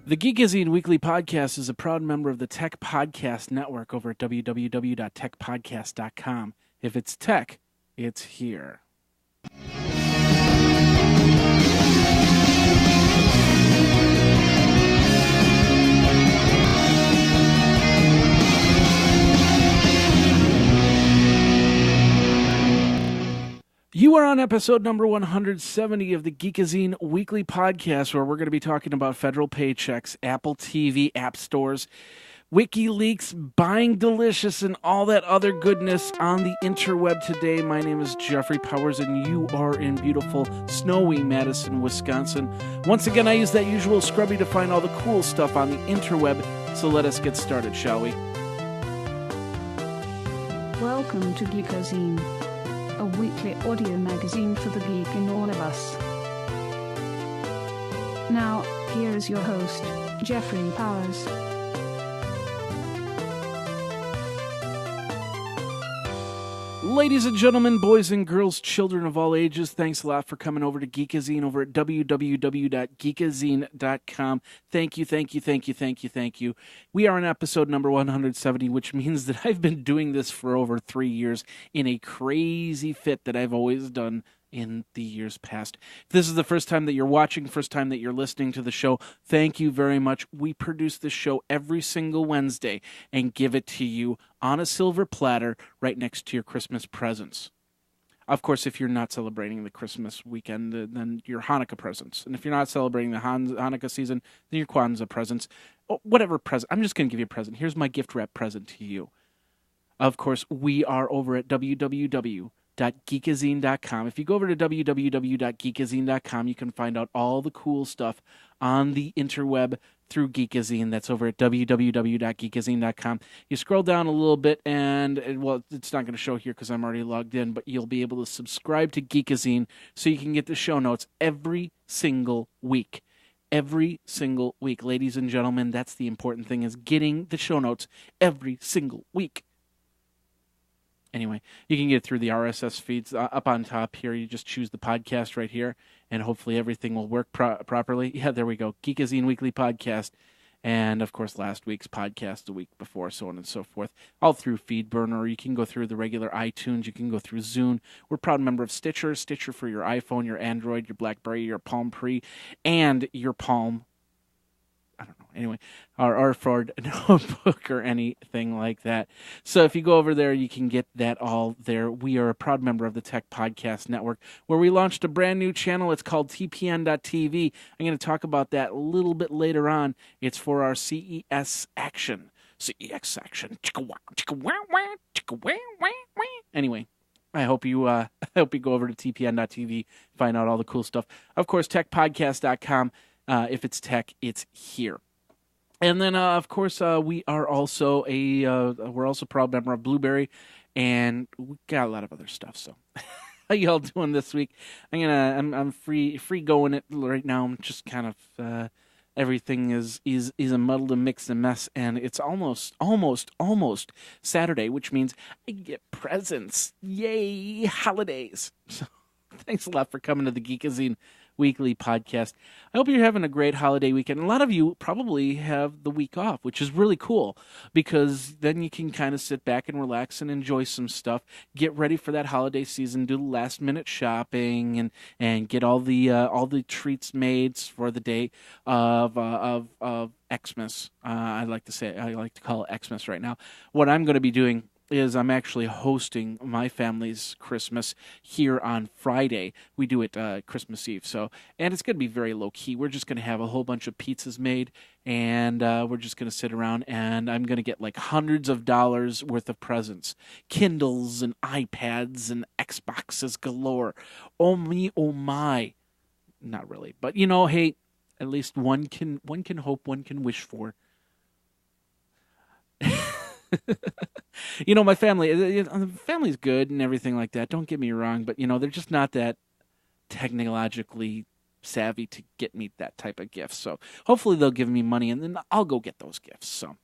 The Geekazine Weekly Podcast is a proud member of the Tech Podcast Network over at www.techpodcast.com. If it's tech, it's here. You are on episode number 170 of the Geekazine Weekly Podcast, where we're going to be talking about federal paychecks, Apple TV, app stores, WikiLeaks, buying delicious, and all that other goodness on the interweb today. My name is Jeffrey Powers, and you are in beautiful, snowy Madison, Wisconsin. Once again, I use that usual scrubby to find all the cool stuff on the interweb, so let us get started, shall we? Welcome to Geekazine, a weekly audio magazine for the geek in all of us. Now, here is your host, Jeffrey Powers. Ladies and gentlemen, boys and girls, children of all ages, thanks a lot for coming over to Geekazine over at www.geekazine.com. Thank you. We are on episode number 170, which means that I've been doing this for over 3 years in a crazy fit that I've always done in the years past. If this is the first time that you're watching, first time that you're listening to the show, thank you very much. We produce this show every single Wednesday and give it to you on a silver platter right next to your Christmas presents. Of course, if you're not celebrating the Christmas weekend, then your Hanukkah presents. And if you're not celebrating the Hanukkah season, then your Kwanzaa presents. Whatever present. I'm just going to give you a present. Here's my gift wrap present to you. Of course, we are over at www.geekazine.com. If you go over to www.geekazine.com, you can find out all the cool stuff on the interweb through Geekazine. That's over at www.geekazine.com. You scroll down a little bit, and, well, it's not going to show here because I'm already logged in, but you'll be able to subscribe to Geekazine so you can get the show notes every single week. Every single week. Ladies and gentlemen, that's the important thing, is getting the show notes every single week. Anyway, you can get through the RSS feeds up on top here. You just choose the podcast right here, and hopefully everything will work properly. Yeah, there we go. Geekazine Weekly Podcast. And, of course, last week's podcast the week before, so on and so forth. All through FeedBurner. You can go through the regular iTunes. You can go through Zune. We're a proud member of Stitcher. Stitcher for your iPhone, your Android, your BlackBerry, your Palm Pre, and your Palm. I don't know. Anyway, or for a notebook or anything like that. So if you go over there, you can get that all there. We are a proud member of the Tech Podcast Network, where we launched a brand new channel. It's called TPN.TV. I'm going to talk about that a little bit later on. It's for our CES action. CEX action. Anyway. I hope you go over to TPN.TV, find out all the cool stuff. Of course, techpodcast.com. If it's tech, it's here. And then, of course, we are also we're also a proud member of Blueberry, and we got a lot of other stuff. So, how y'all doing this week? I'm free going it right now. I'm just kind of everything is a muddled and mixed and mess, and it's almost Saturday, which means I get presents. Yay, holidays! So, thanks a lot for coming to the Geekazine Weekly Podcast. I hope you're having a great holiday weekend. A lot of you probably have the week off, which is really cool, because then you can kind of sit back and relax and enjoy some stuff, get ready for that holiday season, do last minute shopping, and get all the treats made for the day of Xmas. I like to call it Xmas right now. What I'm going to be doing is I'm actually hosting my family's Christmas here on Friday. We do it Christmas Eve, and it's going to be very low-key. We're just going to have a whole bunch of pizzas made, and we're just going to sit around, and I'm going to get like hundreds of dollars worth of presents. Kindles and iPads and Xboxes galore. Oh me, oh my. Not really, but hey, at least one can hope, one can wish for. My family's good and everything like that. Don't get me wrong, but they're just not that technologically savvy to get me that type of gift. So hopefully they'll give me money, and then I'll go get those gifts. So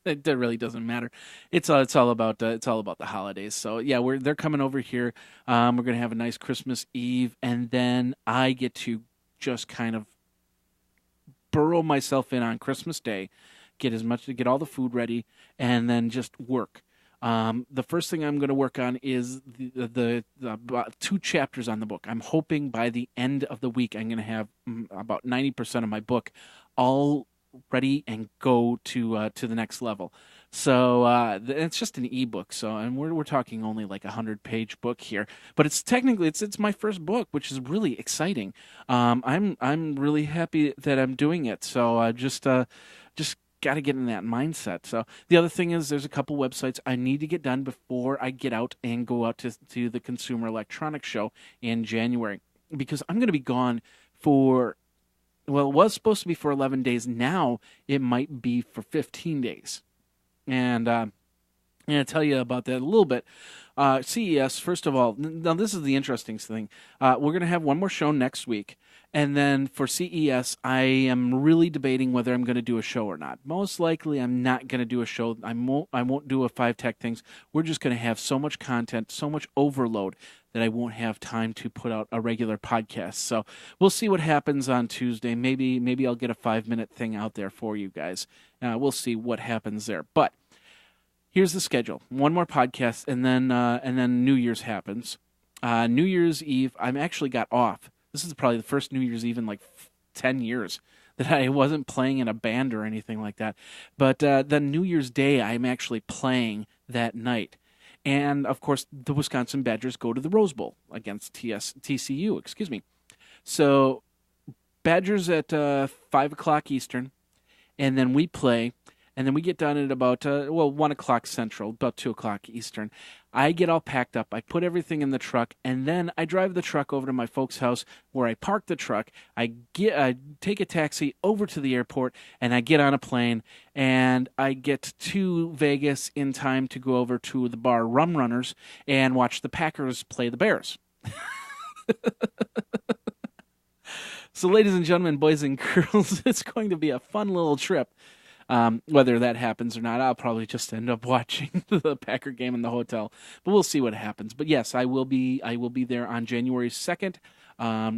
it really doesn't matter. It's all about the holidays. So yeah, they're coming over here. We're gonna have a nice Christmas Eve, and then I get to just kind of burrow myself in on Christmas Day, get all the food ready, and then just work. The first thing I'm going to work on is the about 2 chapters on the book. I'm hoping by the end of the week I'm going to have about 90% of my book all ready and go to the next level. So it's just an ebook. So, and we're talking only like 100-page book here, but it's technically it's my first book, which is really exciting. I'm really happy that I'm doing it. So just got to get in that mindset. So the other thing is there's a couple websites I need to get done before I get out and go out to the Consumer Electronics Show in January, because I'm going to be gone for, well, it was supposed to be for 11 days. Now it might be for 15 days. And I'm going to tell you about that a little bit. CES, first of all, now this is the interesting thing. We're going to have one more show next week. And then for CES, I am really debating whether I'm going to do a show or not. Most likely, I'm not going to do a show. I won't do a 5 Tech Things. We're just going to have so much content, so much overload that I won't have time to put out a regular podcast. So we'll see what happens on Tuesday. Maybe I'll get a 5-minute thing out there for you guys. We'll see what happens there. But here's the schedule: one more podcast, and then New Year's happens. New Year's Eve, I'm actually got off. This is probably the first New Year's Eve in like 10 years that I wasn't playing in a band or anything like that. But then New Year's Day, I'm actually playing that night. And, of course, the Wisconsin Badgers go to the Rose Bowl against TCU. So Badgers at 5 o'clock Eastern, and then we play. And then we get done at about, 1 o'clock Central, about 2 o'clock Eastern. I get all packed up. I put everything in the truck, and then I drive the truck over to my folks' house where I park the truck. I take a taxi over to the airport, and I get on a plane, and I get to Vegas in time to go over to the bar Rum Runners and watch the Packers play the Bears. So, ladies and gentlemen, boys and girls, it's going to be a fun little trip. Whether that happens or not, I'll probably just end up watching the Packer game in the hotel. But we'll see what happens. But yes, I will be there on January 2nd,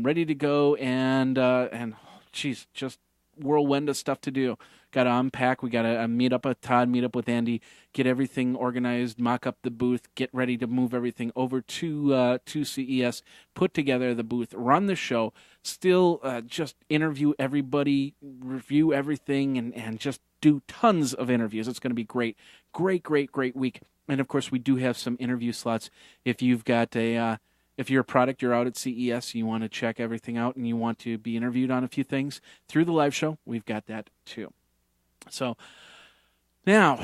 ready to go, and geez, just whirlwind of stuff to do. Got to unpack. We got to meet up with Todd, meet up with Andy, get everything organized, mock up the booth, get ready to move everything over to CES, put together the booth, run the show, still just interview everybody, review everything, and just do tons of interviews. It's going to be great week. And of course, we do have some interview slots. If you've got if you're a product, you're out at CES, you want to check everything out, and you want to be interviewed on a few things through the live show, we've got that too. So now,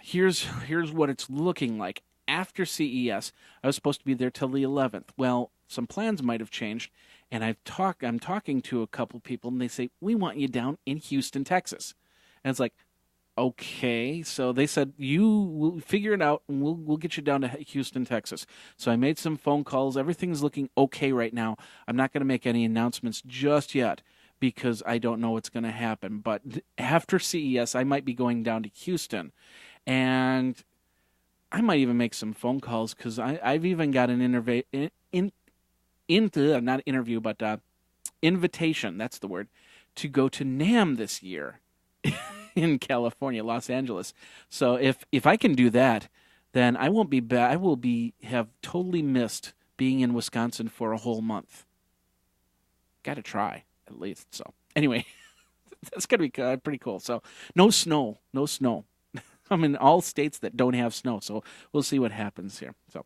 here's what it's looking like. After CES, I was supposed to be there till the 11th. Well, some plans might have changed, and I'm talking to a couple people, and they say, we want you down in Houston, Texas. And it's like, okay. So they said, you will figure it out, and we'll get you down to Houston, Texas. So I made some phone calls. Everything's looking okay right now. I'm not going to make any announcements just yet, because I don't know what's going to happen. But after CES, I might be going down to Houston, and I might even make some phone calls, because I've even got an invitation, that's the word, to go to NAMM this year in California, Los Angeles. So if I can do that, then I won't be bad. I will have totally missed being in Wisconsin for a whole month. Got to try, at least. So anyway, that's going to be pretty cool. So no snow. I'm in all states that don't have snow, so we'll see what happens here. So,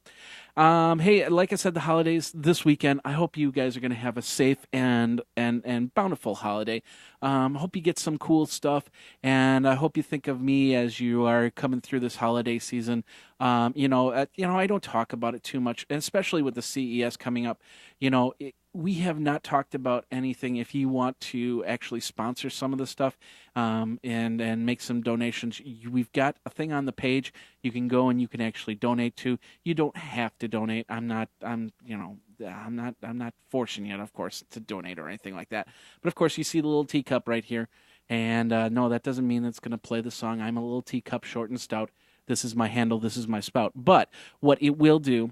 hey, like I said, the holidays this weekend. I hope you guys are going to have a safe and bountiful holiday. Hope you get some cool stuff, and I hope you think of me as you are coming through this holiday season. I don't talk about it too much, especially with the CES coming up. We have not talked about anything. If you want to actually sponsor some of the stuff and make some donations, we've got a thing on the page. You can go and you can actually donate to. You don't have to donate. I'm not forcing you, of course, to donate or anything like that. But of course, you see the little teacup right here, and no, that doesn't mean it's going to play the song. I'm a little teacup, short and stout. This is my handle. This is my spout. But what it will do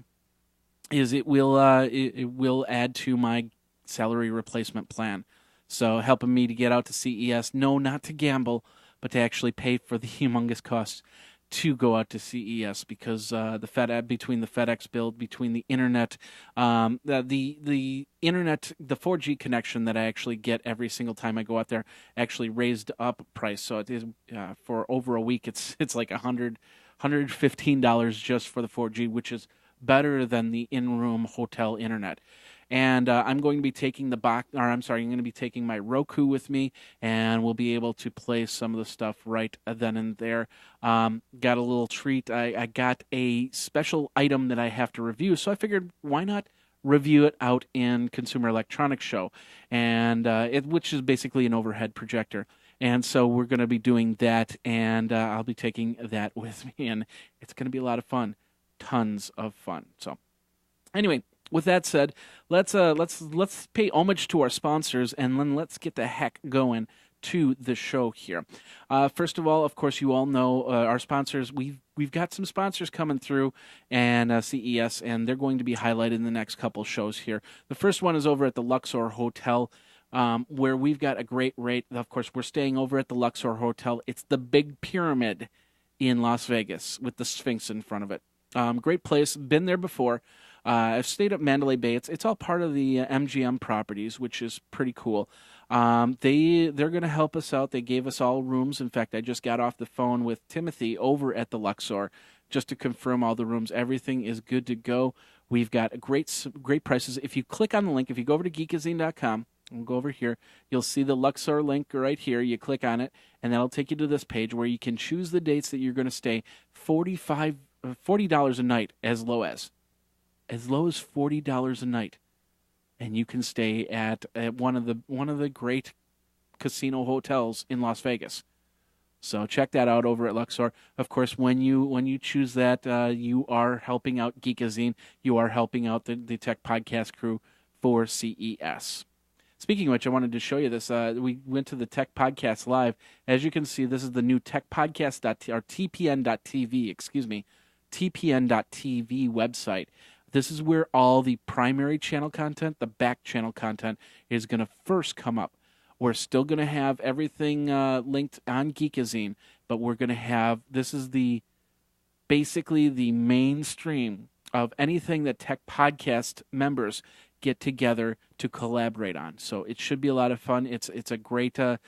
is it will add to my salary replacement plan. So helping me to get out to CES. No, not to gamble, but to actually pay for the humongous costs to go out to CES because between the FedEx bill, between the internet, the internet, the 4G connection that I actually get every single time I go out there actually raised up price. So it is for over a week. It's like $115 just for the 4G, which is better than the in-room hotel internet. And I'm going to be taking I'm going to be taking my Roku with me, and we'll be able to play some of the stuff right then and there. Got a little treat. I got a special item that I have to review, so I figured why not review it out in Consumer Electronics Show, and which is basically an overhead projector. And so we're going to be doing that, and I'll be taking that with me, and it's going to be a lot of fun, tons of fun. So anyway, with that said, let's pay homage to our sponsors, and then let's get the heck going to the show here. First of all, of course, you all know our sponsors. We've got some sponsors coming through and CES, and they're going to be highlighted in the next couple shows here. The first one is over at the Luxor Hotel, where we've got a great rate. Of course, we're staying over at the Luxor Hotel. It's the Big Pyramid in Las Vegas with the Sphinx in front of it. Great place. Been there before. I've stayed at Mandalay Bay. It's all part of the MGM properties, which is pretty cool. They're going to help us out. They gave us all rooms. In fact, I just got off the phone with Timothy over at the Luxor just to confirm all the rooms. Everything is good to go. We've got great prices. If you click on the link, if you go over to Geekazine.com, we'll go over here. You'll see the Luxor link right here. You click on it, and that'll take you to this page where you can choose the dates that you're going to stay. $40 a night as low as $40 a night, and you can stay at one of the great casino hotels in Las Vegas. So check that out over at Luxor. Of course, when you choose that, you are helping out Geekazine. You are helping out the Tech Podcast crew for CES. Speaking of which, I wanted to show you this. We went to the Tech Podcast Live. As you can see, this is the new Tech Podcast or TPN.TV, TPN.TV website. This is where all the primary channel content, the back channel content, is going to first come up. We're still going to have everything linked on Geekazine, but we're going to have, this is basically the mainstream of anything that Tech Podcast members get together to collaborate on. So it should be a lot of fun. It's a great site,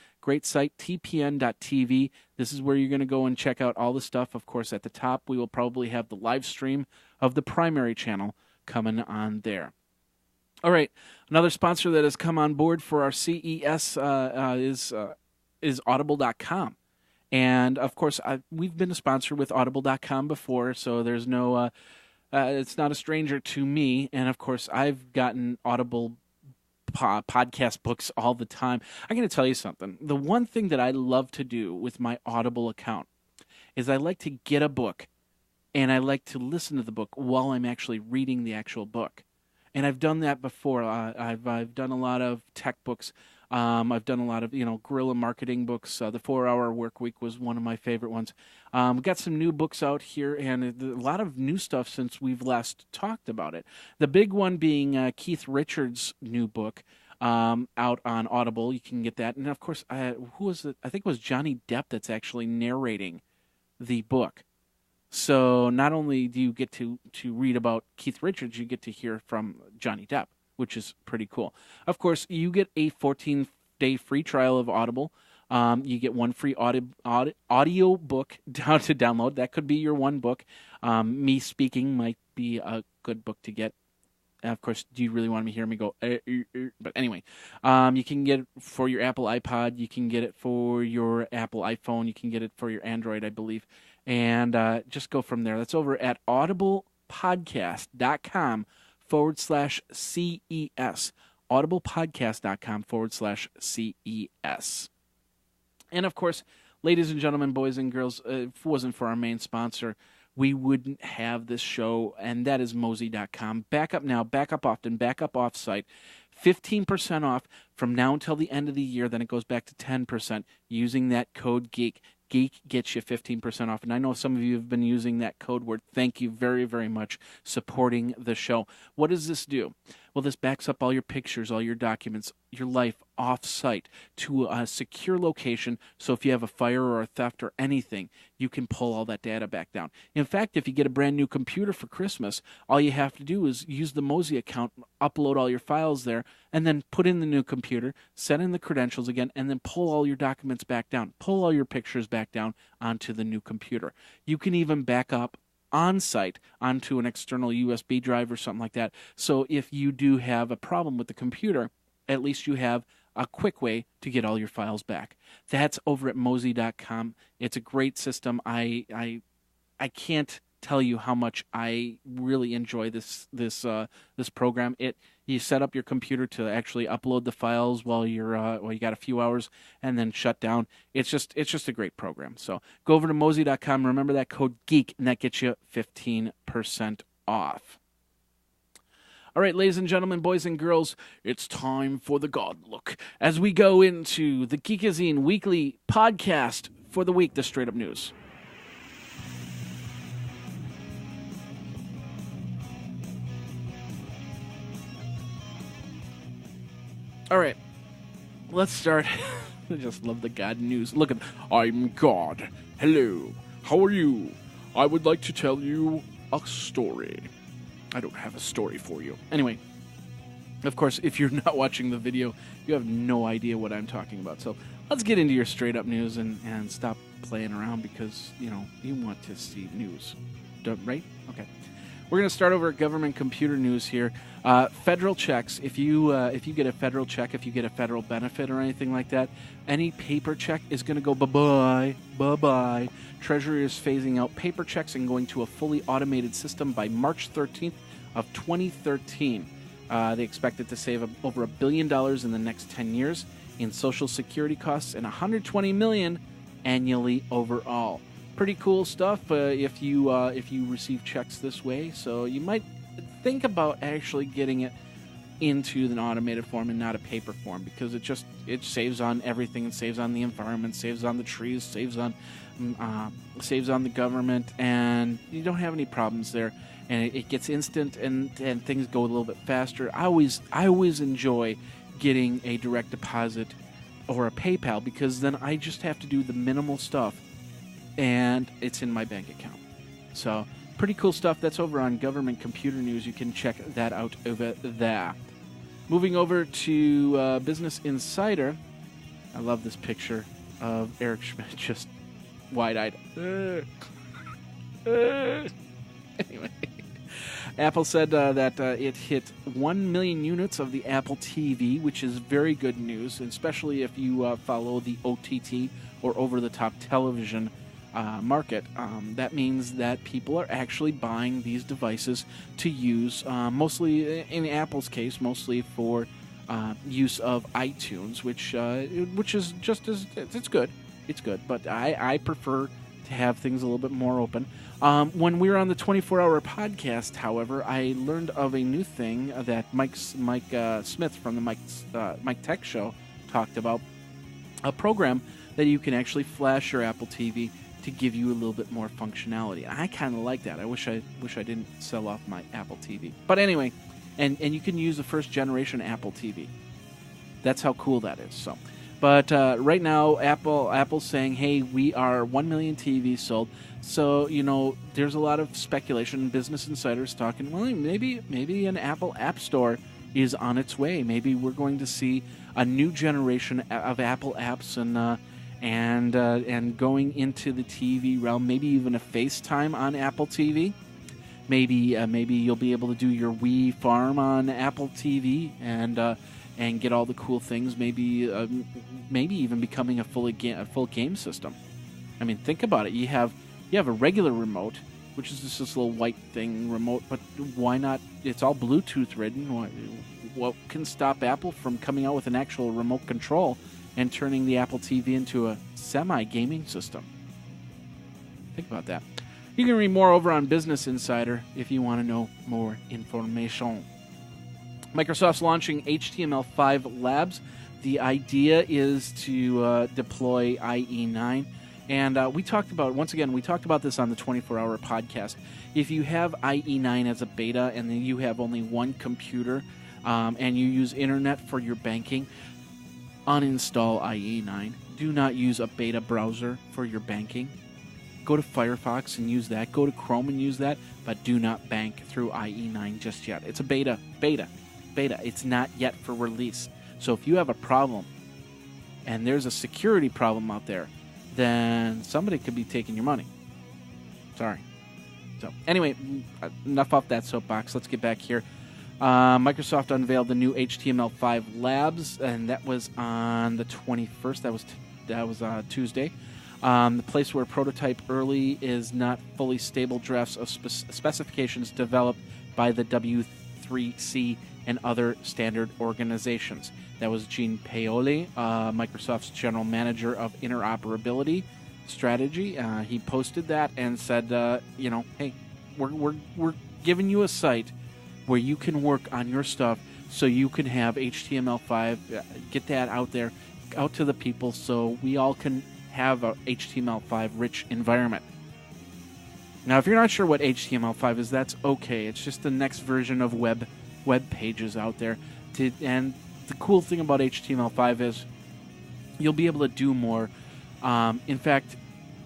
tpn.tv. This is where you're going to go and check out all the stuff. Of course, at the top, we will probably have the live stream of the primary channel coming on there. All right, another sponsor that has come on board for our CES is Audible.com. And, of course, we've been a sponsor with Audible.com before, so there's no... it's not a stranger to me, and of course, I've gotten Audible podcast books all the time. I'm going to tell you something. The one thing that I love to do with my Audible account is I like to get a book, and I like to listen to the book while I'm actually reading the actual book. And I've done that before. I've done a lot of tech books. I've done a lot of guerrilla marketing books. The 4-Hour Work Week was one of my favorite ones. We've got some new books out here, and a lot of new stuff since we've last talked about it. The big one being Keith Richards' new book out on Audible. You can get that, and of course, who was it? I think it was Johnny Depp that's actually narrating the book. So not only do you get to read about Keith Richards, you get to hear from Johnny Depp, which is pretty cool. Of course, you get a 14-day free trial of Audible. You get one free audio book down to download. That could be your one book. Me speaking might be a good book to get. And of course, do you really want me to hear me go? But anyway, you can get it for your Apple iPod. You can get it for your Apple iPhone. You can get it for your Android, I believe. And just go from there. That's over at audiblepodcast.com/CES. audiblepodcast.com/CES. And of course, ladies and gentlemen, boys and girls, if it wasn't for our main sponsor, we wouldn't have this show, and that is Mozy.com. Back up now, back up often, back up off-site. 15% off from now until the end of the year. Then it goes back to 10% using that code GEEK. Geek gets you 15% off. And I know some of you have been using that code word. Thank you very, very much supporting the show. What does this do? Well, this backs up all your pictures, all your documents, your life off-site to a secure location. So if you have a fire or a theft or anything, you can pull all that data back down. In fact, if you get a brand new computer for Christmas, all you have to do is use the Mozy account, upload all your files there, and then put in the new computer, set in the credentials again, and then pull all your documents back down. Pull all your pictures back down onto the new computer. You can even back up on-site onto an external USB drive or something like that. So if you do have a problem with the computer, at least you have a quick way to get all your files back. That's over at Mozy.com. It's a great system. I can't tell you how much I really enjoy this program. You set up your computer to actually upload the files while you got a few hours and then shut down. It's just a great program. So go over to Mozy.com. Remember that code GEEK, and that gets you 15% off. All right, ladies and gentlemen, boys and girls, it's time for the God Look as we go into the Geekazine weekly podcast for the week, the Straight Up News. All right, let's start. I just love the God news. Look at, I'm God. Hello, how are you? I would like to tell you a story. I don't have a story for you. Anyway, of course, if you're not watching the video, you have no idea what I'm talking about. So let's get into your straight up news and stop playing around because, you want to see news. Right? Okay. We're going to start over at government computer news here. Federal checks. If you get a federal check, if you get a federal benefit or anything like that, any paper check is going to go bye-bye, bye-bye. Treasury is phasing out paper checks and going to a fully automated system by March 13th of 2013. They expect it to save over $1 billion in the next 10 years in Social Security costs and $120 million annually overall. Pretty cool stuff if you receive checks this way. So you might think about actually getting it into an automated form and not a paper form because it saves on everything. It saves on the environment, saves on the trees, saves on the government, and you don't have any problems there. And it gets instant and things go a little bit faster. I always enjoy getting a direct deposit or a PayPal because then I just have to do the minimal stuff and it's in my bank account. So pretty cool stuff. That's over on Government Computer News. You can check that out over there. Moving over to Business Insider. I love this picture of Eric Schmidt just wide-eyed. Anyway, Apple said that it hit 1 million units of the Apple TV, which is very good news, especially if you follow the OTT or over-the-top television market. That means that people are actually buying these devices to use, mostly in Apple's case, mostly for use of iTunes, which is just as it's good. It's good, but I prefer to have things a little bit more open. When we were on the 24-hour podcast, however, I learned of a new thing that Mike Smith from the Mike Tech Show talked about, a program that you can actually flash your Apple TV to give you a little bit more functionality. I kind of like that. I wish I didn't sell off my Apple TV. But anyway, and you can use the first generation Apple TV. That's how cool that is. So, but right now, Apple's saying, hey, we are 1 million TVs sold. So there's a lot of speculation. Business Insiders talking, well, maybe an Apple App Store is on its way. Maybe we're going to see a new generation of Apple apps and going into the TV realm, maybe even a FaceTime on Apple TV. Maybe you'll be able to do your Wii Farm on Apple TV and get all the cool things. Maybe even becoming a full game system. I mean, think about it. You have a regular remote, which is just this little white thing remote, but why not? It's all Bluetooth ridden. What can stop Apple from coming out with an actual remote control and turning the Apple TV into a semi-gaming system? Think about that. You can read more over on Business Insider if you want to know more information. Microsoft's launching HTML5 Labs. The idea is to deploy IE9. And we talked about this on the 24-hour podcast. If you have IE9 as a beta and then you have only one computer, and you use internet for your banking, uninstall IE9. Do not use a beta browser for your banking. Go to Firefox and use that. Go to Chrome and use that, but do not bank through IE9 just yet. It's a beta. It's not yet for release. So if you have a problem and there's a security problem out there, then somebody could be taking your money. Sorry. So anyway, enough off that soapbox. Let's get back here. Microsoft unveiled the new HTML5 labs, and that was on the 21st. That was Tuesday. The place where prototype early is not fully stable drafts of specifications developed by the W3C and other standard organizations. That was Gene Paoli, Microsoft's general manager of interoperability strategy. He posted that and said, hey, we're giving you a site where you can work on your stuff so you can have HTML5, get that out there, out to the people so we all can have a HTML5 rich environment. Now, if you're not sure what HTML5 is, that's okay. It's just the next version of web pages out there. And the cool thing about HTML5 is you'll be able to do more. In fact,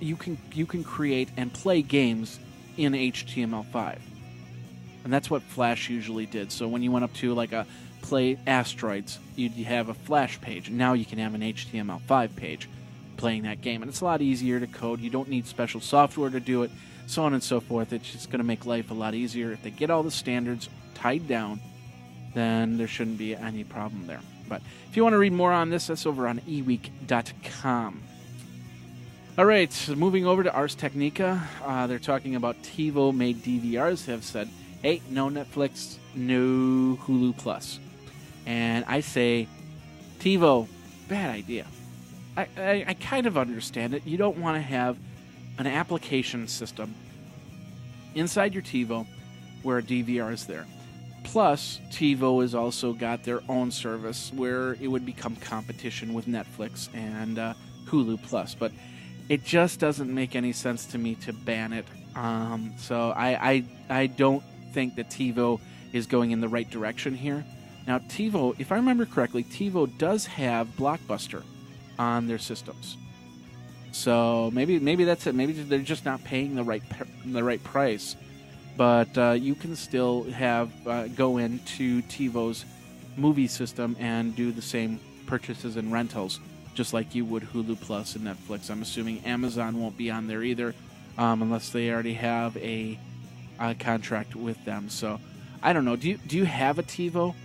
you can create and play games in HTML5. And that's what Flash usually did. So when you went up to like a play Asteroids, you'd have a Flash page. Now you can have an HTML5 page playing that game. And it's a lot easier to code. You don't need special software to do it, so on and so forth. It's just going to make life a lot easier. If they get all the standards tied down, then there shouldn't be any problem there. But if you want to read more on this, that's over on eweek.com. All right, moving over to Ars Technica. They're talking about TiVo-made DVRs have said, hey, no Netflix, no Hulu Plus. And I say, TiVo, bad idea. I kind of understand it. You don't want to have an application system inside your TiVo where a DVR is there. Plus, TiVo has also got their own service where it would become competition with Netflix and Hulu Plus. But it just doesn't make any sense to me to ban it. So I don't think that TiVo is going in the right direction here. Now, TiVo, if I remember correctly, TiVo does have Blockbuster on their systems. So maybe that's it. Maybe they're just not paying the right price. But you can still have go into TiVo's movie system and do the same purchases and rentals, just like you would Hulu Plus and Netflix. I'm assuming Amazon won't be on there either, unless they already have a contract with them. So I don't know. Do you have a TiVo?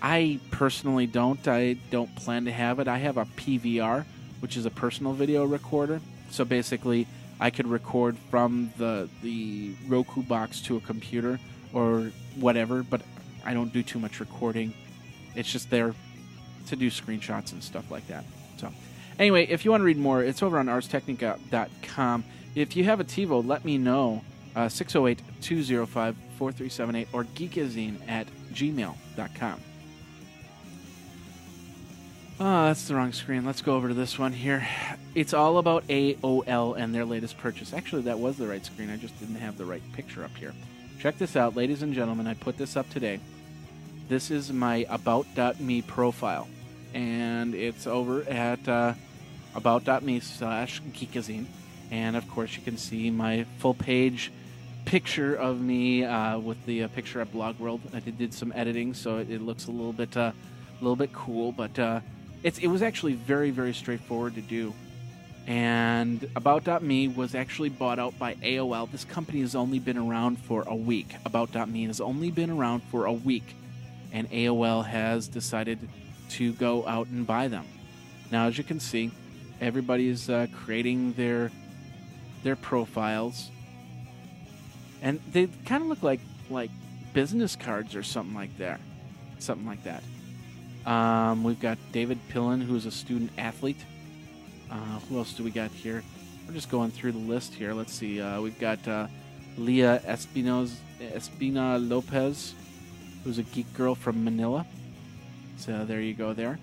I personally don't. I don't plan to have it. I have a PVR, which is a personal video recorder. So basically, I could record from the Roku box to a computer or whatever, but I don't do too much recording. It's just there to do screenshots and stuff like that. So anyway, if you want to read more, it's over on arstechnica.com. If you have a TiVo, let me know. 608-205-4378 or geekazine@gmail.com. Oh, that's the wrong screen. Let's go over to this one here. It's all about AOL and their latest purchase. Actually, that was the right screen. I just didn't have the right picture up here. Check this out, ladies and gentlemen. I put this up today. This is my About.me profile. And it's over at About.me/Geekazine. And, of course, you can see my full-page picture of me with the picture at Blog World. I did some editing, so it looks a little bit cool, but it was actually very, very straightforward to do. And About.me was actually bought out by AOL. This company has only been around for a week. About.me has only been around for a week, and AOL has decided to go out and buy them. Now, as you can see, everybody is creating their profiles, and they kind of look like business cards or something like that. We've got David Pillen, who's a student athlete. Who else do we got here? We're just going through the list here. Let's see. We've got Leah Espina Lopez, who's a geek girl from Manila. So there you go there.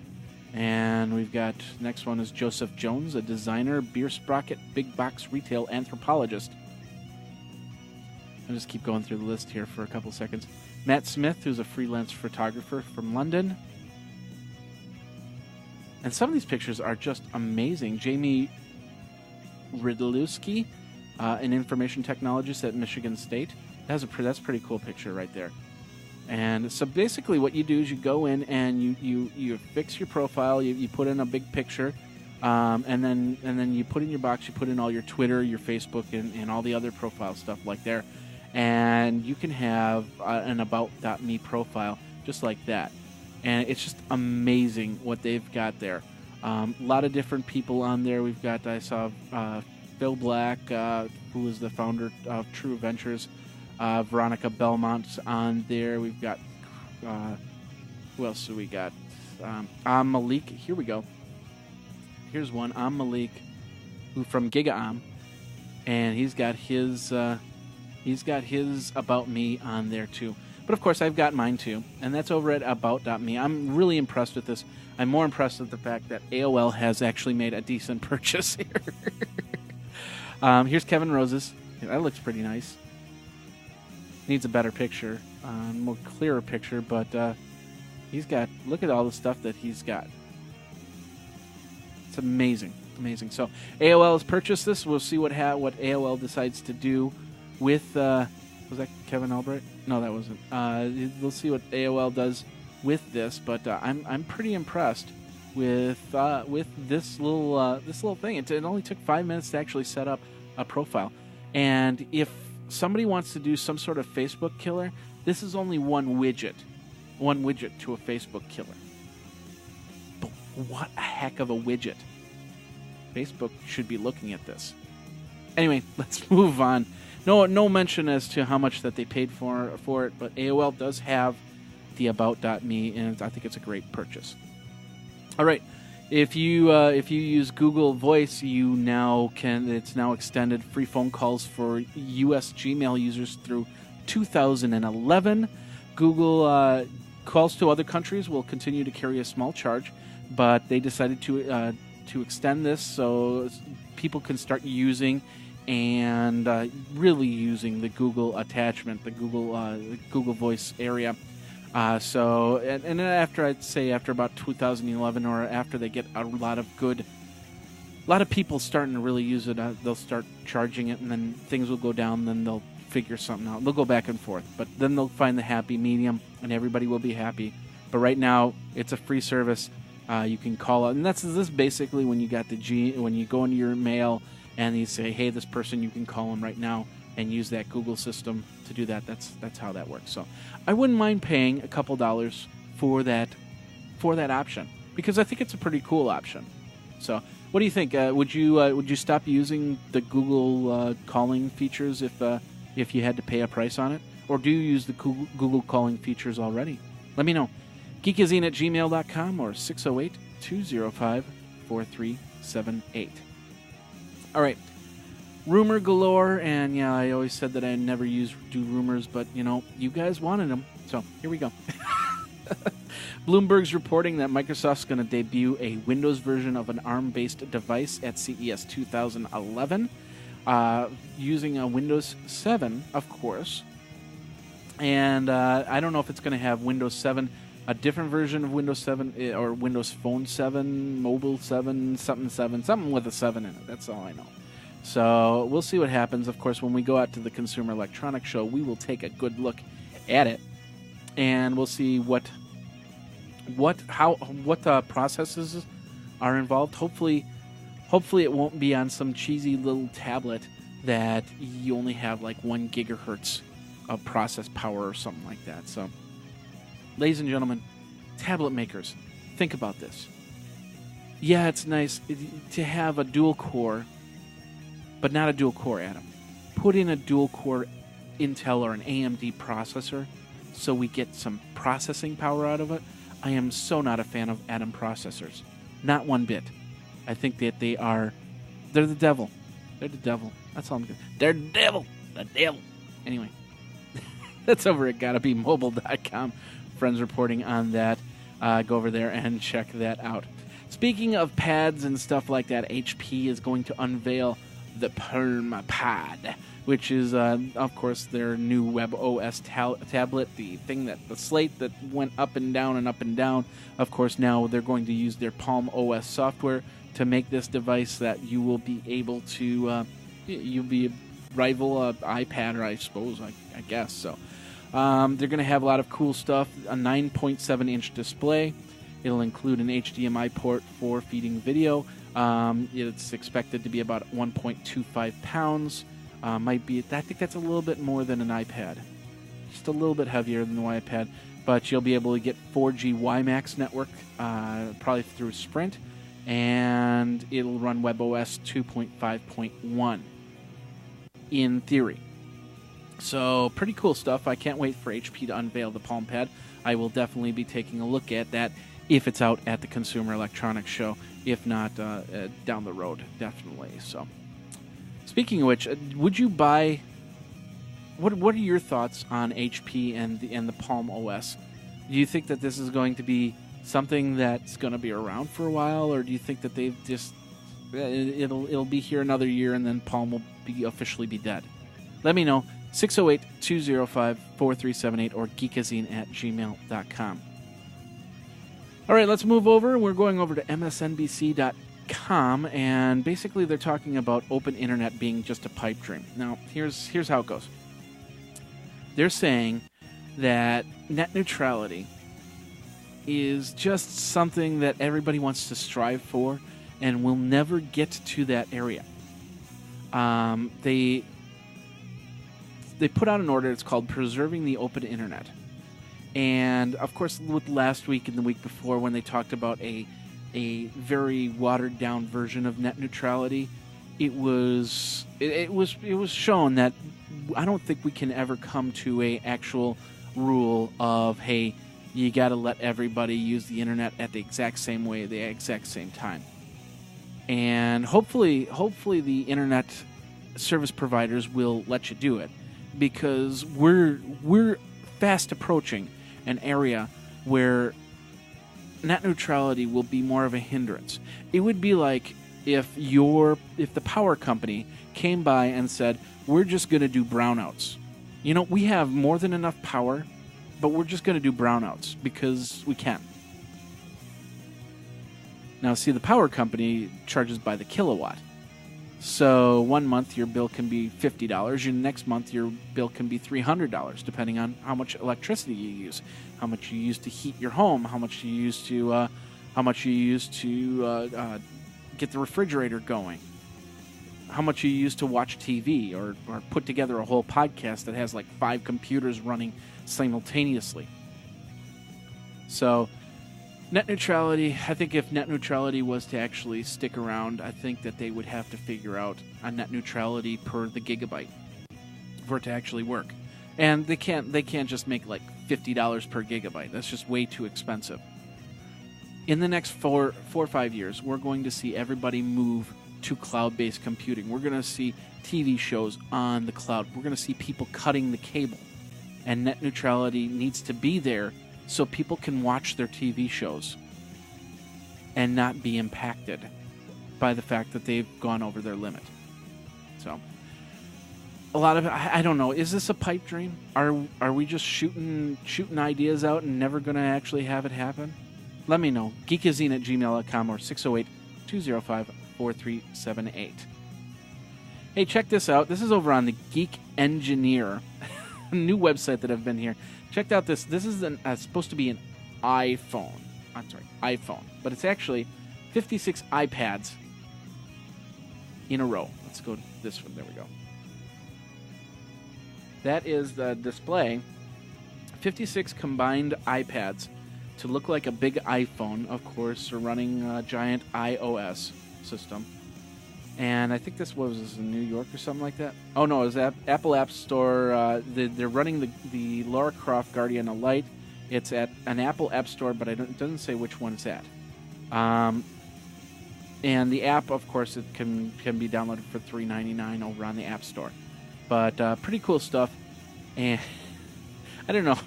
And we've got, next one is Joseph Jones, a designer, beer sprocket, big box retail anthropologist. I'll just keep going through the list here for a couple seconds. Matt Smith, who's a freelance photographer from London. And some of these pictures are just amazing. Jamie Rydlewski, an information technologist at Michigan State. That's a pretty cool picture right there. And so basically what you do is you go in and you fix your profile, you put in a big picture, and then you put in your box, you put in all your Twitter, your Facebook, and all the other profile stuff like there. And you can have an About.me profile just like that. And it's just amazing what they've got there. A lot of different people on there. I saw Phil Black, who is the founder of True Ventures. Veronica Belmont's on there. We've got, who else do we got? Malik. Here we go. Here's one. Malik, who from Giga and he's got his About Me on there too. But of course, I've got mine too, and that's over at About.me. I'm really impressed with this. I'm more impressed with the fact that AOL has actually made a decent purchase here. Here's Kevin Rose's. That looks pretty nice. Needs a better picture, more clearer picture, but he's got. Look at all the stuff that he's got. It's amazing, amazing. So AOL has purchased this. We'll see what AOL decides to do with. Was that Kevin Albright? No, that wasn't. We'll see what AOL does with this, but I'm pretty impressed with this little thing. It only took 5 minutes to actually set up a profile, and if somebody wants to do some sort of Facebook killer, this is only one widget to a Facebook killer. But what a heck of a widget. Facebook should be looking at this. Anyway, let's move on. No mention as to how much that they paid for it, but AOL does have the About.me, and I think it's a great purchase. All right. If you use Google Voice, it's now extended free phone calls for U.S. Gmail users through 2011. Google calls to other countries will continue to carry a small charge, but they decided to extend this so people can start using and really using the Google attachment, the Google Voice area. And after about 2011, or after they get a lot of people starting to really use it, they'll start charging it, and then things will go down. Then they'll figure something out. They'll go back and forth, but then they'll find the happy medium, and everybody will be happy. But right now, it's a free service. You can call it, and this basically when you got when you go into your mail and you say, "Hey, this person," you can call them right now and use that Google system to do that. That's how that works. So I wouldn't mind paying a couple dollars for that option, because I think it's a pretty cool option. So what do you think? Would you stop using the Google calling features if you had to pay a price on it, or do you use the Google calling features already? Let me know. Geekazine@gmail.com or 608-205-4378. All right. Rumor galore, and yeah, I always said that I never do rumors, but you guys wanted them, so here we go. Bloomberg's reporting that Microsoft's going to debut a Windows version of an ARM-based device at CES 2011, using a Windows 7, of course. And I don't know if it's going to have Windows 7, a different version of Windows 7, or Windows Phone 7, Mobile 7, something with a 7 in it. That's all I know. So we'll see what happens. Of course, when we go out to the Consumer Electronics Show, we will take a good look at it, and we'll see what processes are involved. Hopefully it won't be on some cheesy little tablet that you only have like 1 gigahertz of process power or something like that. So, ladies and gentlemen, tablet makers, think about this. Yeah, it's nice to have a dual core, but not a dual core Atom. Put in a dual core Intel or an AMD processor so we get some processing power out of it. I am so not a fan of Atom processors. Not one bit. I think that they're the devil. They're the devil. That's all I'm going to say. They're the devil. The devil. Anyway, that's over at GottaBeMobile.com. Friends reporting on that. Go over there and check that out. Speaking of pads and stuff like that, HP is going to unveil the PermaPad, which is, of course, their new Web OS tablet, the slate that went up and down and up and down. Of course, now they're going to use their Palm OS software to make this device that you will be able to, you'll be rival iPad, or I suppose, I guess. So they're going to have a lot of cool stuff, a 9.7-inch display. It'll include an HDMI port for feeding video. It's expected to be about 1.25 pounds. I think that's a little bit more than an iPad. Just a little bit heavier than the iPad. But you'll be able to get 4G WiMAX network, probably through Sprint. And it'll run WebOS 2.5.1 in theory. So pretty cool stuff. I can't wait for HP to unveil the Palm Pad. I will definitely be taking a look at that if it's out at the Consumer Electronics Show. If not, down the road, definitely. So, speaking of which, would you buy? What are your thoughts on HP and the Palm OS? Do you think that this is going to be something that's going to be around for a while, or do you think that they've just it'll be here another year and then Palm will officially be dead? Let me know. 608-205-4378 or geekazine@gmail.com. All right, let's move over. We're going over to msnbc.com, and basically they're talking about open internet being just a pipe dream. Now, here's how it goes. They're saying that net neutrality is just something that everybody wants to strive for, and will never get to that area. They put out an order. It's called Preserving the Open Internet. And, of course, with last week and the week before when they talked about a very watered-down version of net neutrality, it was shown that I don't think we can ever come to a actual rule of, hey, you got to let everybody use the internet at the exact same way, the exact same time. And hopefully the internet service providers will let you do it, because we're fast approaching an area where net neutrality will be more of a hindrance. It would be like if the power company came by and said, we're just going to do brownouts. You know, we have more than enough power, but we're just going to do brownouts because we can. Now, see, the power company charges by the kilowatt. So one month your bill can be $50. Your next month your bill can be $300, depending on how much electricity you use, how much you use to heat your home, how much you use to get the refrigerator going, how much you use to watch TV or put together a whole podcast that has like 5 computers running simultaneously. So net neutrality, I think if net neutrality was to actually stick around, I think that they would have to figure out a net neutrality per the gigabyte for it to actually work. And they can't just make like $50 per gigabyte. That's just way too expensive. In the next 4 or 5 years, we're going to see everybody move to cloud-based computing. We're going to see TV shows on the cloud. We're going to see people cutting the cable. And net neutrality needs to be there so people can watch their TV shows and not be impacted by the fact that they've gone over their limit. So, a lot of, I don't know, is this a pipe dream? Are we just shooting ideas out and never going to actually have it happen? Let me know. Geekazine@gmail.com or 608-205-4378. Hey, check this out. This is over on the Geek Engineer, a new website that I've been here. Checked out this. This is supposed to be an iPhone. I'm sorry, iPhone. But it's actually 56 iPads in a row. Let's go to this one. There we go. That is the display. 56 combined iPads to look like a big iPhone, of course, running a giant iOS system. And I think this was in New York or something like that. Oh, no, it was Apple App Store. They're running the Lara Croft Guardian Lite. It's at an Apple App Store, but it doesn't say which one it's at. And the app, of course, it can be downloaded for $3.99 over on the App Store. But pretty cool stuff. And I don't know.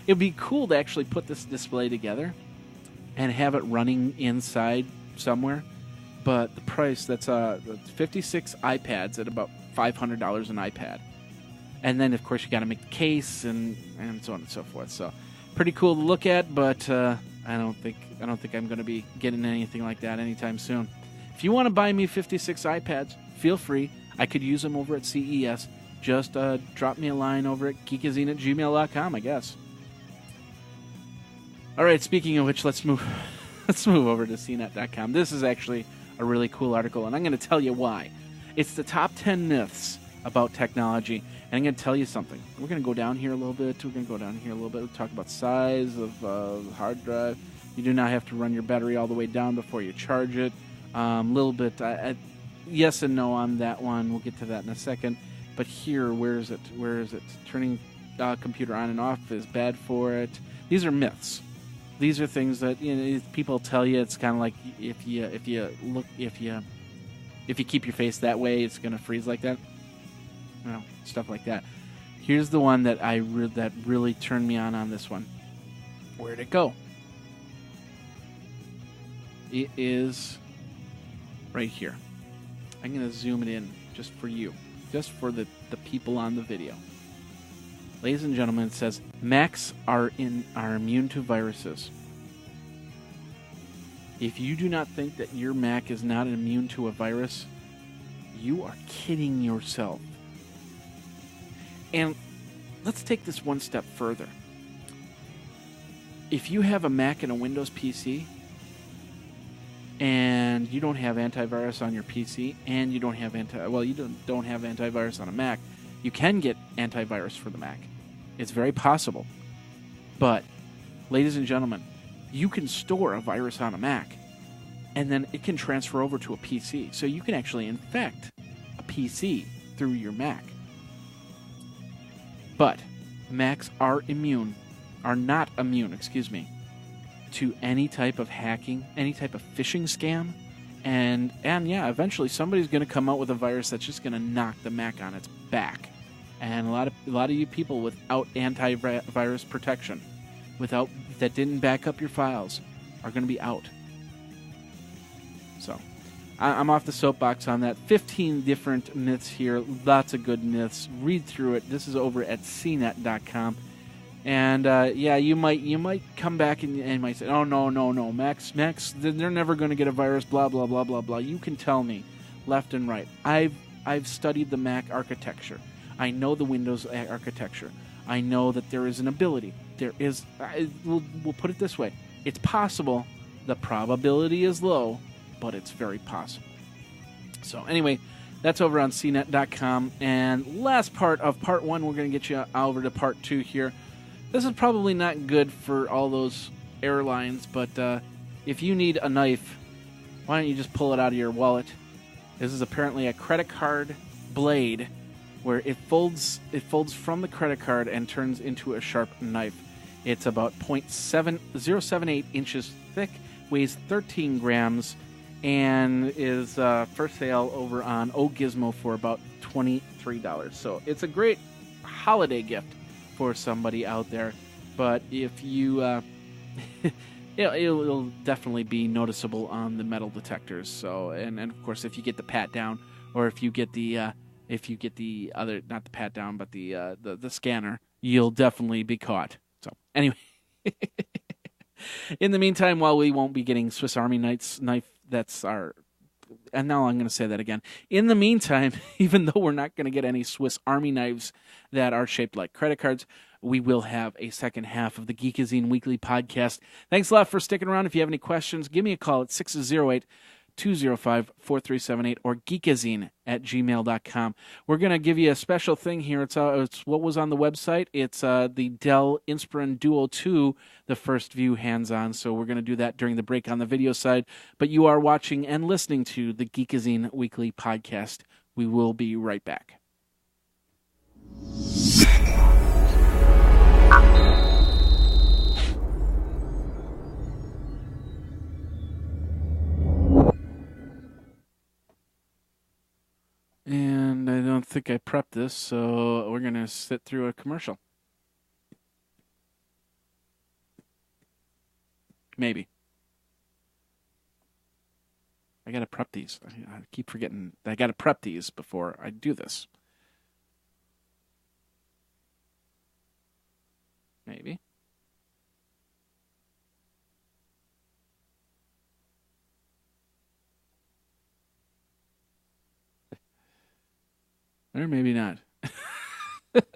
It'd be cool to actually put this display together and have it running inside somewhere. But the price, that's 56 iPads at about $500 an iPad. And then, of course, you got to make the case and so on and so forth. So, pretty cool to look at, but I don't think I'm going to be getting anything like that anytime soon. If you want to buy me 56 iPads, feel free. I could use them over at CES. Just drop me a line over at geekazine@gmail.com, I guess. All right, speaking of which, let's move over to cnet.com. This is actually a really cool article, and I'm going to tell you why. It's the top 10 myths about technology, and I'm going to tell you something. We're going to go down here a little bit. We'll talk about size of hard drive. You do not have to run your battery all the way down before you charge it. Little bit, yes and no on that one. We'll get to that in a second. But here, where is it? Turning computer on and off is bad for it. These are myths. These are things that people tell you. It's kind of like if you keep your face that way, it's going to freeze like that. Stuff like that. Here's the one that that really turned me on this one. Where'd it go? It is right here. I'm going to zoom it in just for you, just for the people on the video. Ladies and gentlemen, it says Macs are immune to viruses. If you do not think that your Mac is not immune to a virus, you are kidding yourself. And let's take this one step further. If you have a Mac and a Windows PC, and you don't have antivirus on your PC, and you don't have don't have antivirus on a Mac, you can get antivirus for the Mac. It's very possible. But, ladies and gentlemen, you can store a virus on a Mac, and then it can transfer over to a PC. So you can actually infect a PC through your Mac. But Macs are not immune, to any type of hacking, any type of phishing scam. And yeah, eventually somebody's going to come out with a virus that's just going to knock the Mac on its back. And a lot of you people without antivirus protection, that didn't back up your files, are going to be out. So, I'm off the soapbox on that. 15 different myths here, lots of good myths. Read through it. This is over at cnet.com. And yeah, you might come back and you might say, oh no, Macs, they're never going to get a virus. Blah blah blah blah blah. You can tell me, left and right. I've studied the Mac architecture. I know the Windows architecture. I know that there is an ability. There is. We'll put it this way: it's possible. The probability is low, but it's very possible. So anyway, that's over on cnet.com. And last part of part one, we're going to get you over to part two here. This is probably not good for all those airlines, but if you need a knife, why don't you just pull it out of your wallet? This is apparently a credit card blade where it folds from the credit card and turns into a sharp knife. It's about 0.078 inches thick, weighs 13 grams, and is for sale over on Gizmo for about $23. So it's a great holiday gift for somebody out there, but if you it'll definitely be noticeable on the metal detectors. So and of course, if you get the pat down, or if you get the other, not the pat down, but the scanner, you'll definitely be caught. So anyway, in the meantime, while we won't be getting Swiss Army knife, that's our. And now I'm going to say that again. In the meantime, even though we're not going to get any Swiss Army knives that are shaped like credit cards, we will have a second half of the Geekazine Weekly Podcast. Thanks a lot for sticking around. If you have any questions, give me a call at 608-205-4378 or geekazine@gmail.com. We're going to give you a special thing here. It's what was on the website. It's the Dell Inspiron Duo 2, the first view hands-on. So we're going to do that during the break on the video side. But you are watching and listening to the Geekazine Weekly Podcast. We will be right back. And I don't think I prepped this, so we're going to sit through a commercial. Maybe. I gotta prep these. I keep forgetting that I gotta prep these before I do this. Maybe. Or maybe not. It's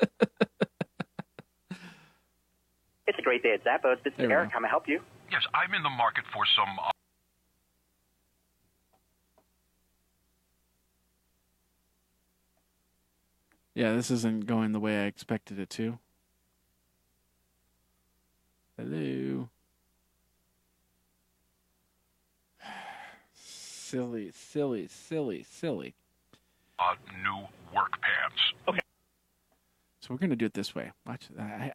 a great day at Zappos. This is There we Eric. go. How may I help you? Yes, I'm in the market for some. Yeah, this isn't going the way I expected it to. Hello. Silly, silly, silly, silly. New work pants. Okay. So we're gonna do it this way. Watch. I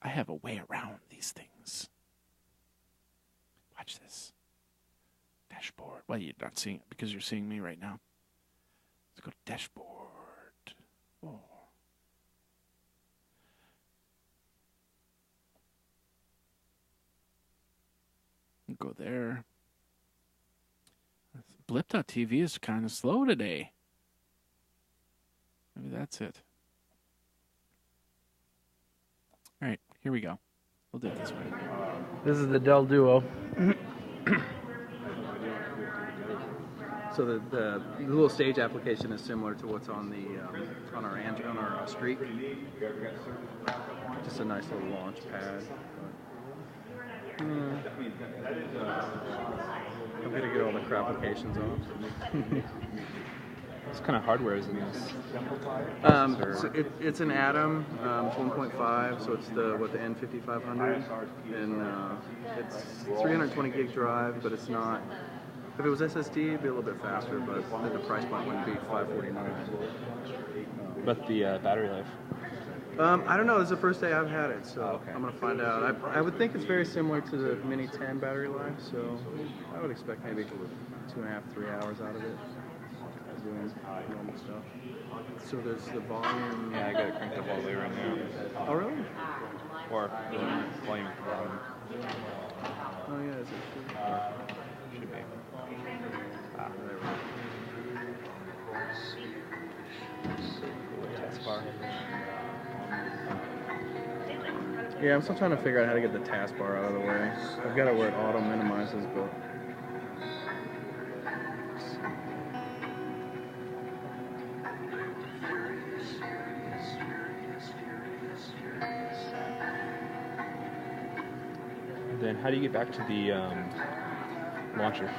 have a way around these things. Watch this. Dashboard. Well, you're not seeing it because you're seeing me right now. Let's go to dashboard. Oh. Go there. Blip.tv is kind of slow today. Maybe that's it. All right, here we go. We'll do it this way. This is the Dell Duo. So the little stage application is similar to what's on the on our Streak. Just a nice little launch pad. I'm gonna get all the crap applications off. What kind of hardware is in this? So it's an Atom. It's 1.5, so it's the N5500, and it's 320 gig drive, but it's not. If it was SSD, it'd be a little bit faster, but the price point wouldn't be $549. But the battery life? I don't know. This is the first day I've had it, so I'm gonna find out. I would think it's very similar to the Mini 10 battery life, so I would expect maybe 2.5, 3 hours out of it. Doing normal stuff. So there's the volume. Yeah, I got it cranked up all the way right now. Oh really? Or volume at the bottom. Oh yeah, is it true? Should be. There we go. Taskbar. Yeah, I'm still trying to figure out how to get the taskbar out of the way. I've got it where it auto minimizes, but. Then how do you get back to the launcher?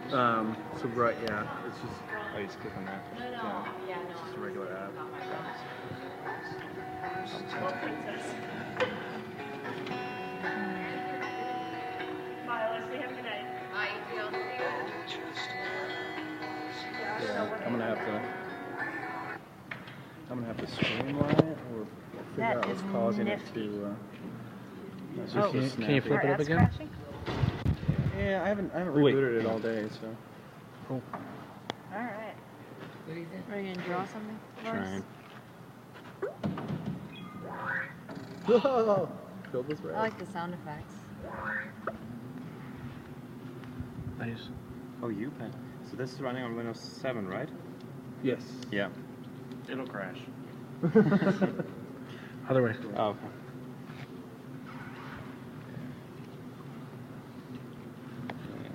So right, yeah, it's just Oh, you just click on that. yeah, it's just a regular app. Yeah, I'm gonna have to streamline it or figure out what's causing it to. Can you flip it up again? Yeah, I haven't Wait. rebooted it all day, so. Cool. All right. What do you think? Are you gonna draw something for us? Trying. Whoa! Filled with red. I like the sound effects. Nice. Oh, U-Pen. So this is running on Windows 7, right? Yes. Yeah. It'll crash. Other way. Oh, okay.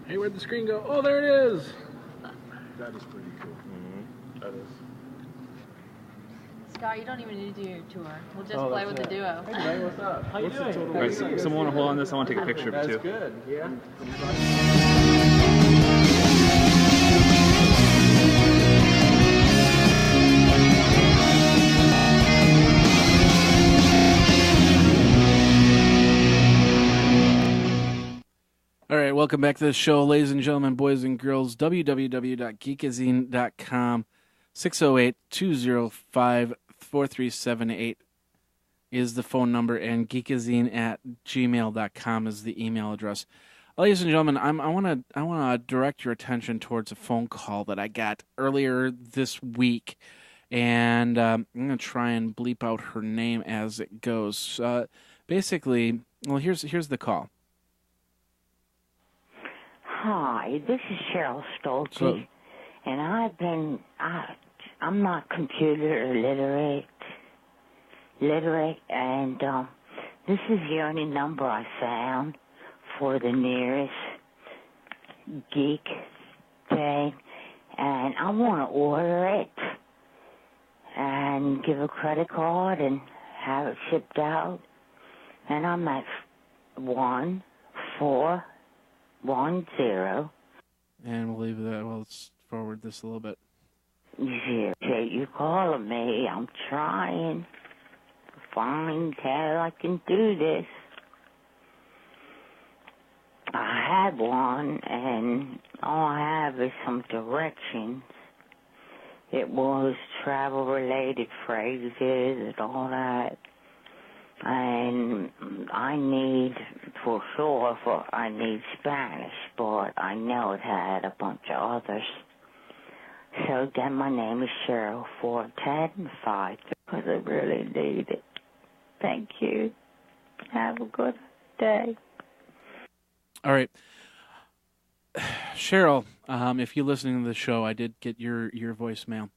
Hey, where'd the screen go? Oh, there it is. That is pretty cool. Mm-hmm. That is. Scott, you don't even need to do your tour. We'll just Oh, play that's with the it. duo. Hey, Ray, what's up? How you doing? All right, someone want to hold on this? I want to take a picture of it, That's too. good. Yeah. All right, welcome back to the show, ladies and gentlemen, boys and girls. www.geekazine.com. 608-205-4378 is the phone number, and geekazine@gmail.com is the email address. Ladies and gentlemen, I want to direct your attention towards a phone call that I got earlier this week, and I'm going to try and bleep out her name as it goes. Basically, well, here's the call. Hi, this is Cheryl Stolte, So- and I'm not computer literate, and this is the only number I found for the nearest geek thing, and I want to order it and give a credit card and have it shipped out, and I'm at 1410. And we'll leave that. Well, let's forward this a little bit. Yeah, you calling me. I'm trying to find how I can do this. I had one, and all I have is some directions. It was travel-related phrases and all that. And I need, for sure, I need Spanish, but I know it had a bunch of others. So again, my name is Cheryl, 410-5, because I really need it. Thank you. Have a good day. All right. Cheryl, if you're listening to the show, I did get your voicemail.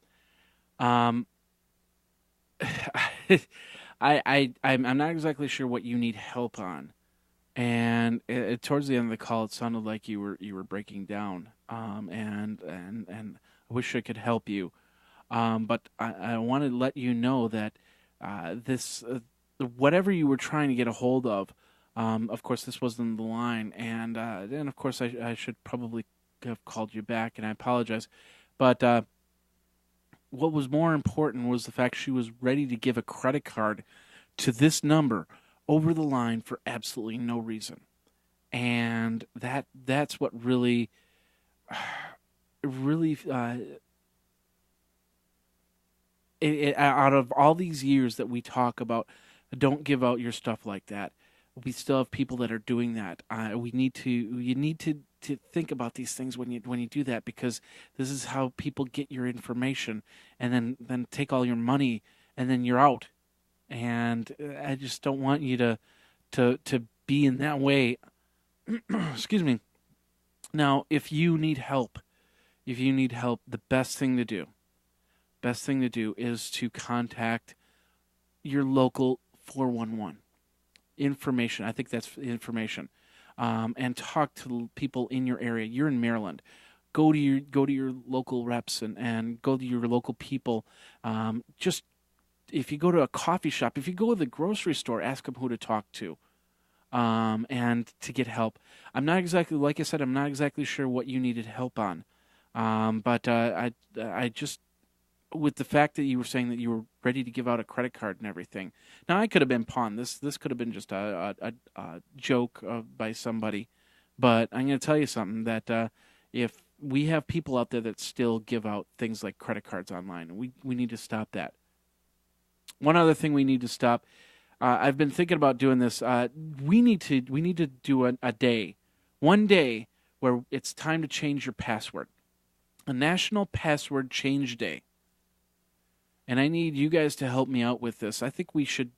I'm not exactly sure what you need help on, and towards the end of the call, it sounded like you were breaking down. And I wish I could help you, but I want to let you know that this whatever you were trying to get a hold of course, this wasn't the line, and then of course I should probably have called you back, and I apologize, but what was more important was the fact she was ready to give a credit card to this number over the line for absolutely no reason. And that's what really out of all these years that we talk about, don't give out your stuff like that. We still have people that are doing that. You need to think about these things when you do that, because this is how people get your information and then take all your money and then you're out. And I just don't want you to be in that way. Excuse me. Now, if you need help, the best thing to do is to contact your local 411. Information. I think that's information. And talk to people in your area. You're in Maryland. Go to your local reps and go to your local people. Just if you go to a coffee shop, if you go to the grocery store, ask them who to talk to. And to get help. I'm not exactly, like I said, I'm not exactly sure what you needed help on. But I just, with the fact that you were saying that you were ready to give out a credit card and everything. Now, I could have been pawned. This could have been just a joke by somebody. But I'm going to tell you something, that if we have people out there that still give out things like credit cards online, we need to stop that. One other thing we need to stop, I've been thinking about doing this. We need to do a day, one day, where it's time to change your password. A National Password Change Day. And I need you guys to help me out with this. I think we should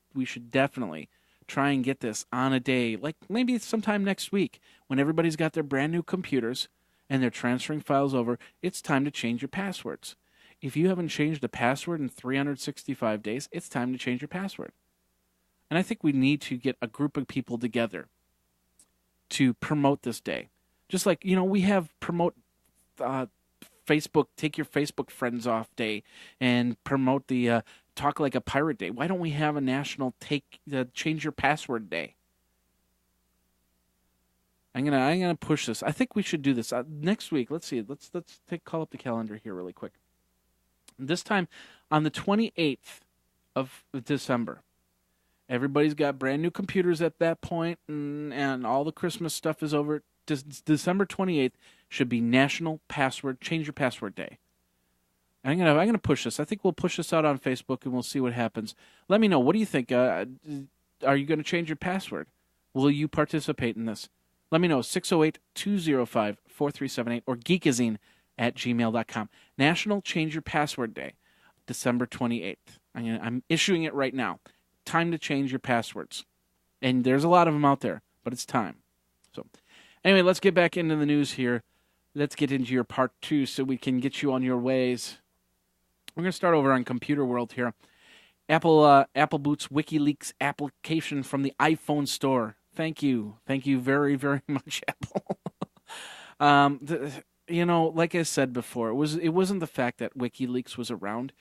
definitely try and get this on a day, like maybe sometime next week, when everybody's got their brand new computers and they're transferring files over. It's time to change your passwords. If you haven't changed a password in 365 days, it's time to change your password. And I think we need to get a group of people together to promote this day. Just like, we have promote Facebook, take your Facebook friends off day, and promote the Talk Like a Pirate Day. Why don't we have a national change your password day? I'm gonna push this. I think we should do this next week. Let's see. Let's call up the calendar here really quick. This time on the 28th of December. Everybody's got brand new computers at that point, and all the Christmas stuff is over. December 28th should be National Change Your Password Day. I'm gonna push this. I think we'll push this out on Facebook, and we'll see what happens. Let me know. What do you think? Are you going to change your password? Will you participate in this? Let me know. 608-205-4378 or geekazine@gmail.com. National Change Your Password Day, December 28th. I'm issuing it right now. Time to change your passwords. And there's a lot of them out there, but it's time. So, Anyway, let's get back into the news here. Let's get into your part 2 so we can get you on your ways. We're going to start over on Computer World here. Apple boots WikiLeaks application from the iPhone store. Thank you very, very much, Apple. Like I said before, it wasn't the fact that WikiLeaks was around.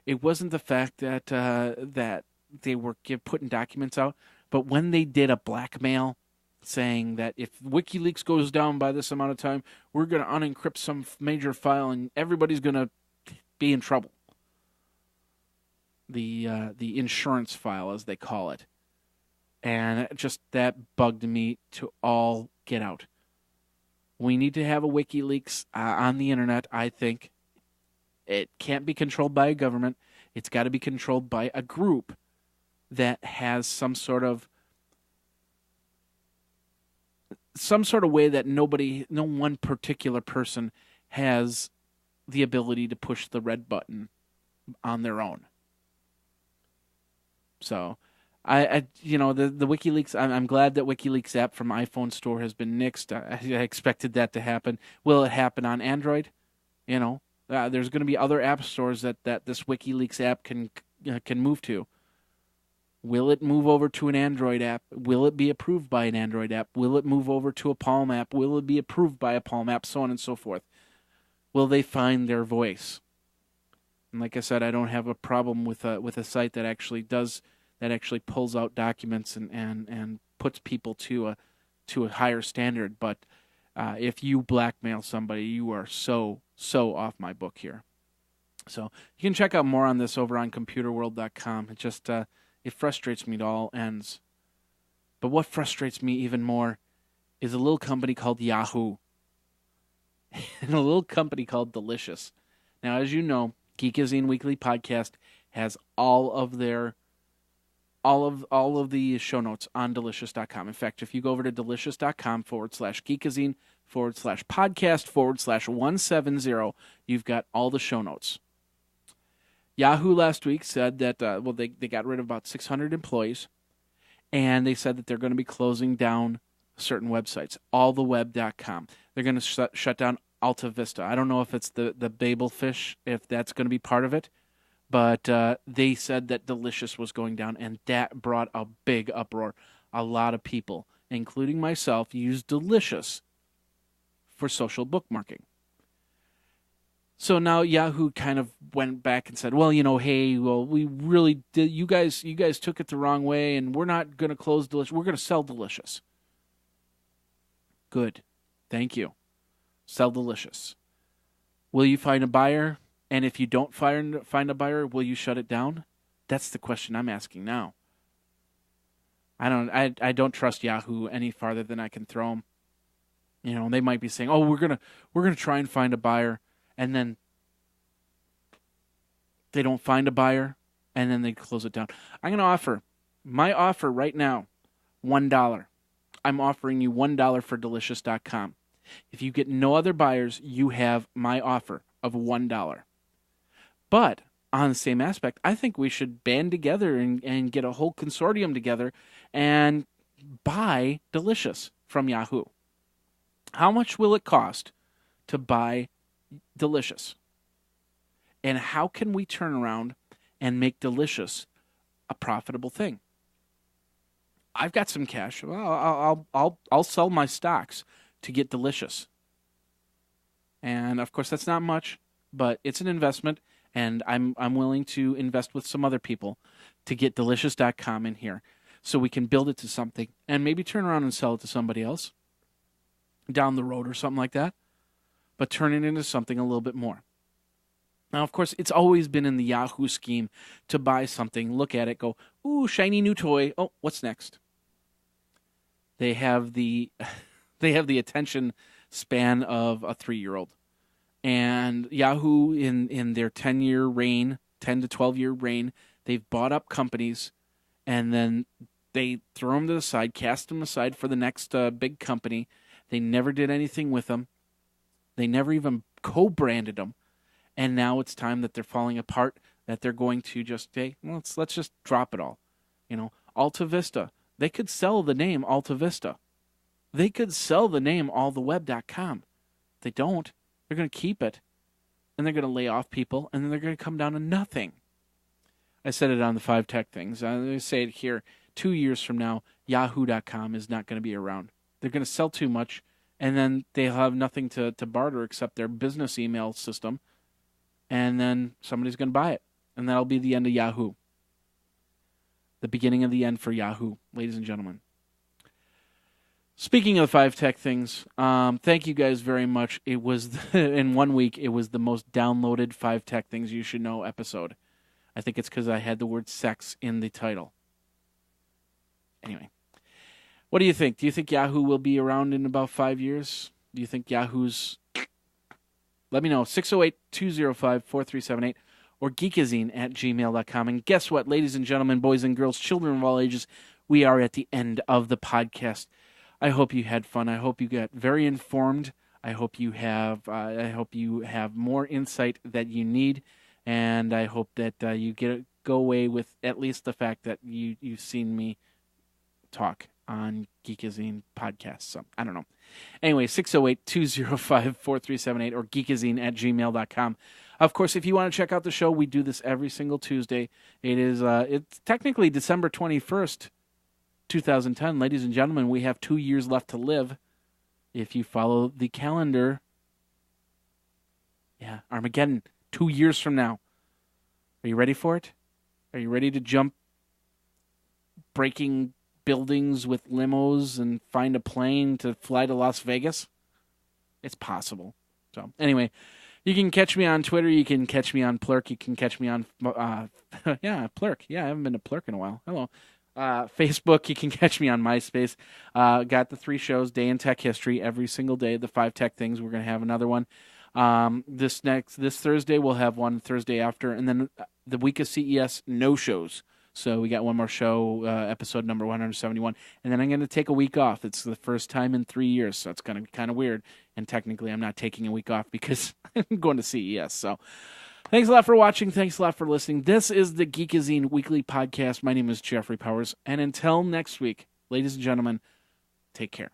It wasn't the fact that that they were putting documents out. But when they did a blackmail, saying that if WikiLeaks goes down by this amount of time, we're going to unencrypt some major file and everybody's going to be in trouble. The insurance file, as they call it. And just that bugged me to all get out. We need to have a WikiLeaks on the internet, I think. It can't be controlled by a government. It's got to be controlled by a group that has some sort of way that no one particular person has the ability to push the red button on their own. So, the WikiLeaks. I'm glad that WikiLeaks app from iPhone store has been nixed. I expected that to happen. Will it happen on Android? There's going to be other app stores that this WikiLeaks app can move to. Will it move over to an Android app? Will it be approved by an Android app? Will it move over to a Palm app? Will it be approved by a Palm app? So on and so forth. Will they find their voice? And like I said, I don't have a problem with a site that actually pulls out documents and puts people to a higher standard. But if you blackmail somebody, you are so off my book here. So you can check out more on this over on computerworld.com. It just it frustrates me to all ends. But what frustrates me even more is a little company called Yahoo and a little company called Delicious. Now, as you know, Geekazine Weekly Podcast has all of the show notes on delicious.com. In fact, if you go over to delicious.com/geekazine/podcast/170, you've got all the show notes. Yahoo last week said that they got rid of about 600 employees, and they said that they're going to be closing down certain websites, alltheweb.com. They're going to shut down Alta Vista. I don't know if it's the Babelfish, if that's going to be part of it, but they said that Delicious was going down, and that brought a big uproar. A lot of people, including myself, used Delicious for social bookmarking. So now Yahoo kind of went back and said, we really did. You guys took it the wrong way, and we're not going to close Delicious. We're going to sell Delicious. Good. Thank you. Sell Delicious. Will you find a buyer? And if you don't find a buyer, will you shut it down? That's the question I'm asking now. I don't trust Yahoo any farther than I can throw them. They might be saying, "Oh, we're gonna try and find a buyer," and then they don't find a buyer, and then they close it down. I'm gonna offer my offer right now, $1. I'm offering you $1 for Delicious.com. If you get no other buyers, you have my offer of $1. But on the same aspect, I think we should band together and get a whole consortium together and buy Delicious from Yahoo. How much will it cost to buy Delicious? And how can we turn around and make Delicious a profitable thing? I've got some cash. Well, I'll sell my stocks to get Delicious. And of course, that's not much, but it's an investment, and I'm willing to invest with some other people to get Delicious.com in here, so we can build it to something and maybe turn around and sell it to somebody else down the road or something like that, but turn it into something a little bit more. Now, of course, it's always been in the Yahoo scheme to buy something, look at it, go, ooh, shiny new toy. Oh, what's next? They have the attention span of a 3-year-old. And Yahoo, in their 10-year reign, 10 to 12-year reign, they've bought up companies, and then they throw them to the side, cast them aside for the next big company. They never did anything with them. They never even co-branded them. And now it's time that they're falling apart, that they're going to just, hey, let's just drop it all. Alta Vista. They could sell the name Alta Vista. They could sell the name alltheweb.com. They don't. They're going to keep it. And they're going to lay off people, and then they're going to come down to nothing. I said it on the 5 Tech Things. I'm going to say it here. 2 years from now, Yahoo.com is not going to be around. They're going to sell too much, and then they'll have nothing to barter except their business email system, and then somebody's going to buy it, and that'll be the end of Yahoo. The beginning of the end for Yahoo, ladies and gentlemen. Speaking of 5 Tech Things, thank you guys very much. It was, in 1 week, it was the most downloaded 5 Tech Things You Should Know episode. I think it's because I had the word sex in the title. Anyway, what do you think? Do you think Yahoo will be around in about 5 years? Do you think Yahoo's... Let me know, 608-205-4378 or geekazine@gmail.com. And guess what, ladies and gentlemen, boys and girls, children of all ages, we are at the end of the podcast. I hope you had fun. I hope you got very informed. I hope you have more insight that you need. And I hope that you go away with at least the fact that you've seen me talk on Geekazine podcasts. So, I don't know. Anyway, 608-205-4378 or geekazine@gmail.com. Of course, if you want to check out the show, we do this every single Tuesday. It's technically December 21st, 2010. Ladies and gentlemen, we have 2 years left to live. If you follow the calendar, yeah, Armageddon. 2 years from now. Are you ready for it? Are you ready to jump breaking buildings with limos and find a plane to fly to Las Vegas? It's possible. So, anyway, you can catch me on Twitter. You can catch me on Plurk. You can catch me on, Plurk. Yeah, I haven't been to Plurk in a while. Hello. Facebook. You can catch me on MySpace. Got the 3 shows, Day in Tech History, every single day. The 5 Tech Things. We're going to have another one. This Thursday we'll have one Thursday after, and then the week of CES no shows. So we got one more show, episode number 171, and then I'm going to take a week off. It's the first time in 3 years, so it's going to be kind of weird. And technically, I'm not taking a week off because I'm going to CES. So thanks a lot for watching. Thanks a lot for listening. This is the Geekazine Weekly Podcast. My name is Jeffrey Powers, and until next week, ladies and gentlemen, take care.